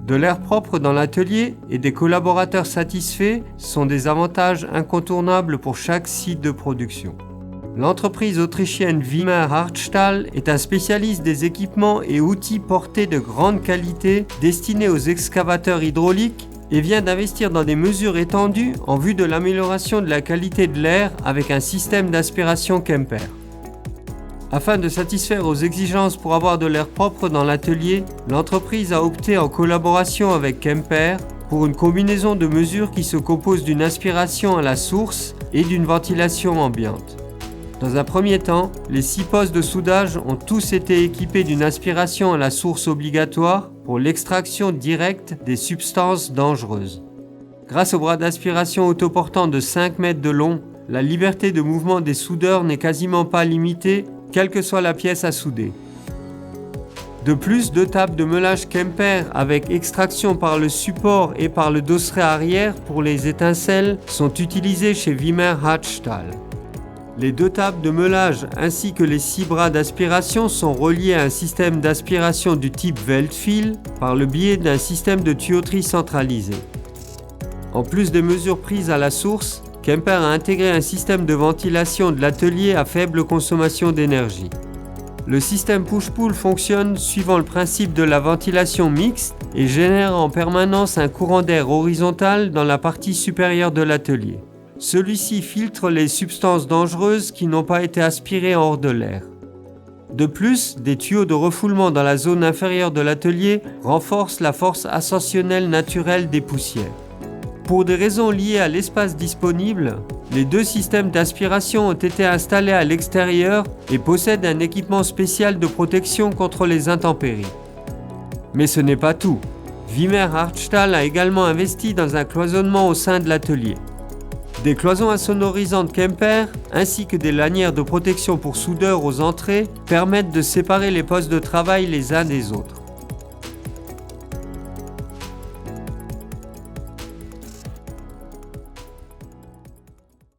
De l'air propre dans l'atelier et des collaborateurs satisfaits sont des avantages incontournables pour chaque site de production. L'entreprise autrichienne Wimmer Hartstall est un spécialiste des équipements et outils portés de grande qualité destinés aux excavateurs hydrauliques et vient d'investir dans des mesures étendues en vue de l'amélioration de la qualité de l'air avec un système d'aspiration Kemper. Afin de satisfaire aux exigences pour avoir de l'air propre dans l'atelier, l'entreprise a opté en collaboration avec Kemper pour une combinaison de mesures qui se compose d'une aspiration à la source et d'une ventilation ambiante. Dans un premier temps, les 6 postes de soudage ont tous été équipés d'une aspiration à la source obligatoire pour l'extraction directe des substances dangereuses. Grâce au bras d'aspiration autoportant de 5 mètres de long, la liberté de mouvement des soudeurs n'est quasiment pas limitée, quelle que soit la pièce à souder. De plus, 2 tables de meulage Kemper avec extraction par le support et par le dosseret arrière pour les étincelles sont utilisées chez Wimmer Hartstall. Les 2 tables de meulage ainsi que les 6 bras d'aspiration sont reliés à un système d'aspiration du type Weltfill par le biais d'un système de tuyauterie centralisé. En plus des mesures prises à la source, Kemper a intégré un système de ventilation de l'atelier à faible consommation d'énergie. Le système push-pull fonctionne suivant le principe de la ventilation mixte et génère en permanence un courant d'air horizontal dans la partie supérieure de l'atelier. Celui-ci filtre les substances dangereuses qui n'ont pas été aspirées hors de l'air. De plus, des tuyaux de refoulement dans la zone inférieure de l'atelier renforcent la force ascensionnelle naturelle des poussières. Pour des raisons liées à l'espace disponible, les 2 systèmes d'aspiration ont été installés à l'extérieur et possèdent un équipement spécial de protection contre les intempéries. Mais ce n'est pas tout. Wimmer Hartstall a également investi dans un cloisonnement au sein de l'atelier. Des cloisons insonorisantes Kemper ainsi que des lanières de protection pour soudeurs aux entrées permettent de séparer les postes de travail les uns des autres.